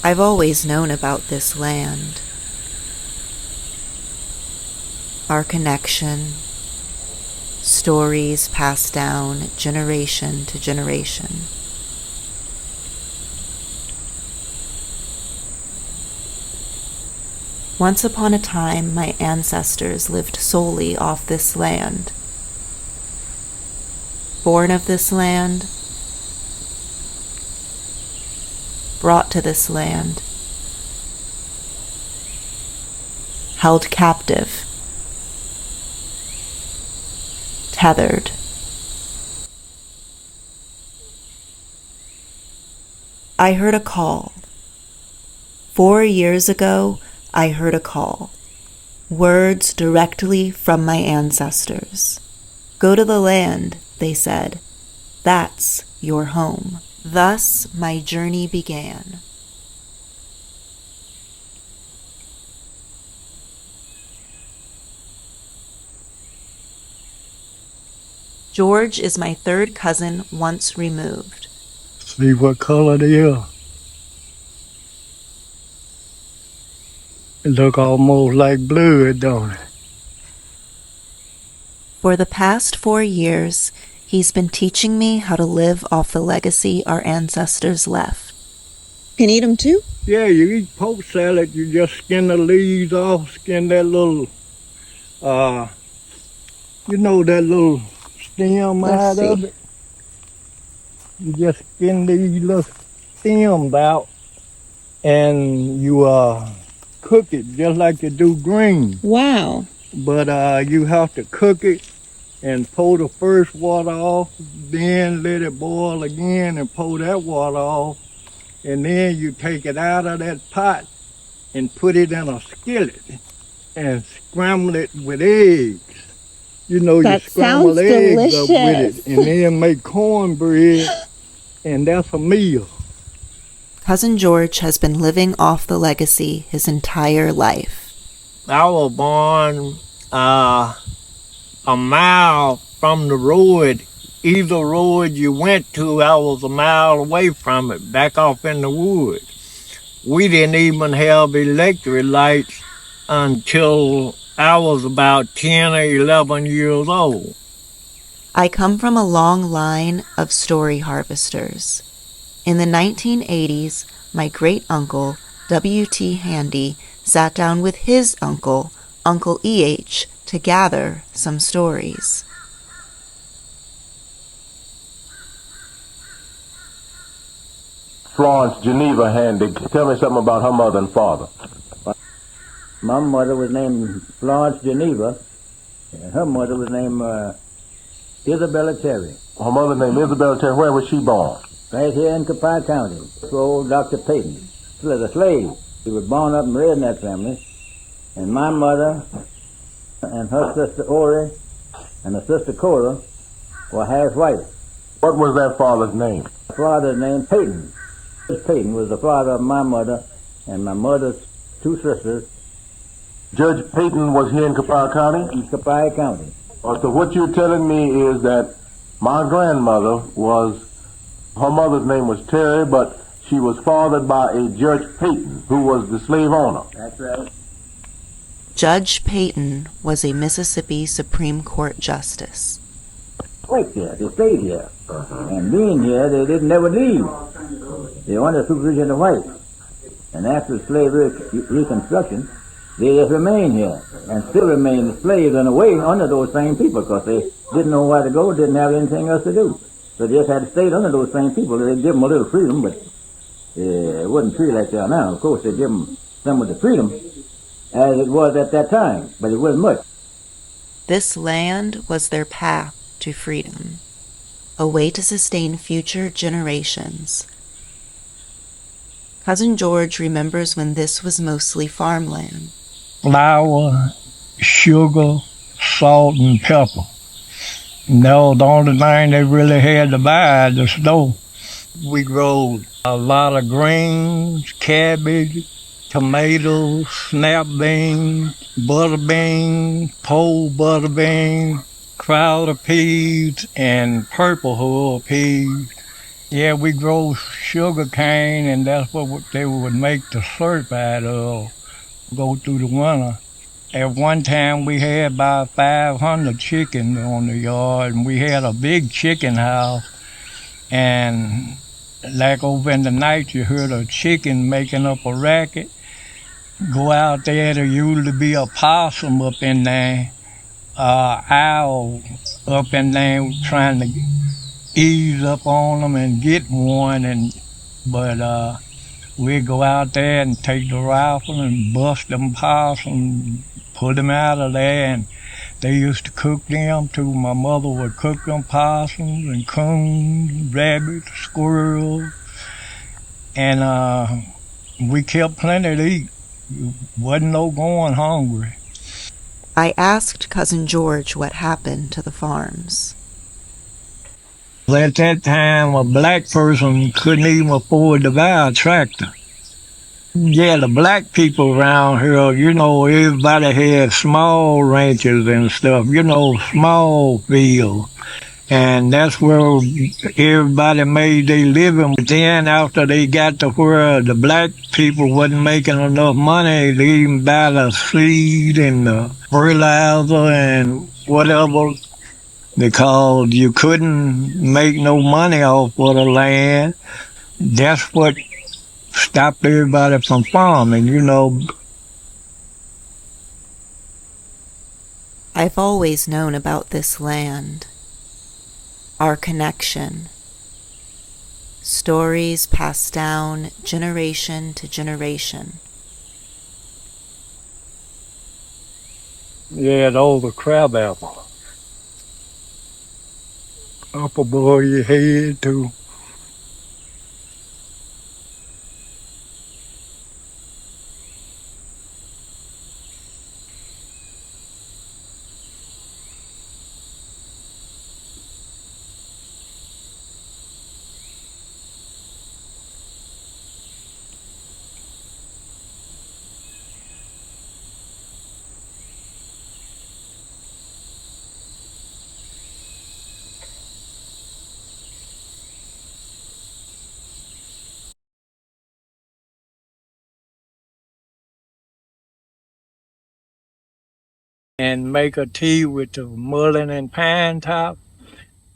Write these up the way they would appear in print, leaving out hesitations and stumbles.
I've always known about this land. Our connection, stories passed down generation to generation. Once upon a time, my ancestors lived solely off this land. Born of this land, brought to this land, held captive, tethered. I heard a call. 4 years ago, I heard a call. Words directly from my ancestors. Go to the land, they said. That's your home. Thus my journey began. George is my third cousin once removed. See what color they are. It look almost like blood, don't it? For the past 4 years, he's been teaching me how to live off the legacy our ancestors left. Can eat them too? Yeah, you eat poke salad, you just skin the leaves off, skin that little, that little stem out of it. You just skin these little stems out, and you cook it just like you do greens. Wow. But you have to cook it and pour the first water off, then let it boil again and pour that water off. And then you take it out of that pot and put it in a skillet and scramble it with eggs. You know, that you scramble sounds eggs delicious. up with it and then make cornbread, and that's a meal. Cousin George has been living off the legacy his entire life. I was born a mile from the road. Either road you went to, I was a mile away from it, back off in the woods. We didn't even have electric lights until I was about 10 or 11 years old. I come from a long line of story harvesters. In the 1980s, my great-uncle, W.T. Handy, sat down with his uncle, Uncle E.H., to gather some stories. Florence Geneva Handy, tell me something about her mother and father. My mother was named Florence Geneva, and her mother was named Isabella Terry. Her mother named Isabella Terry. Where was she born? Right here in Copiah County, for old Dr. Payton. She was a slave. She was born up and raised in that family. And my mother and her sister Ori and her sister Cora were half white. What was their father's name? My father's name Payton. Payton was the father of my mother and my mother's two sisters. Judge Payton was here in Copiah County? In Copiah County. So what you're telling me is that my grandmother her mother's name was Terry, but she was fathered by a Judge Payton, who was the slave owner. That's right. Judge Payton was a Mississippi Supreme Court justice. Right there, they stayed here. And being here, they didn't never leave. They were under supervision of whites. And after slavery reconstruction, they just remained here and still remain slaves in a way under those same people because they didn't know where to go, didn't have anything else to do. So they just had to stay under those same people. They give them a little freedom, but it wasn't free like they are now. Of course, they give them some of the freedom as it was at that time, but it wasn't much. This land was their path to freedom, a way to sustain future generations. Cousin George remembers when this was mostly farmland. Flour, sugar, salt, and pepper. And that was the only thing they really had to buy at the store. We grow a lot of greens, cabbage, tomatoes, snap beans, butter beans, pole butter beans, crowder peas, and purple hull peas. Yeah, we grow sugar cane, and that's what they would make the syrup out of, go through the winter. At one time, we had about 500 chickens on the yard, and we had a big chicken house. And like over in the night, you heard a chicken making up a racket. Go out there, there usually be a possum up in there, owl up in there trying to ease up on them and get one. But we go out there and take the rifle and bust them possums, pull them out of there, and they used to cook them too. My mother would cook them possums and coons, rabbits, squirrels, and we kept plenty to eat. Wasn't no going hungry. I asked Cousin George what happened to the farms. At that time, a black person couldn't even afford to buy a tractor. Yeah, the black people around here, everybody had small ranches and stuff, small fields. And that's where everybody made their living. But then after they got to where the black people wasn't making enough money to even buy the seed and the fertilizer and whatever, because you couldn't make no money off of the land. That's what stopped everybody from farming. I've always known about this land, our connection, stories passed down generation to generation. Yeah, those are crab apple. Up above your head too. And make a tea with the mullein and pine top.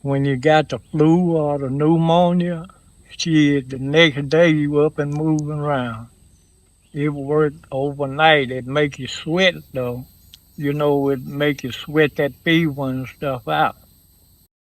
When you got the flu or the pneumonia, the next day you up and moving around. It worked overnight. It make you sweat though. It make you sweat that fever and stuff out.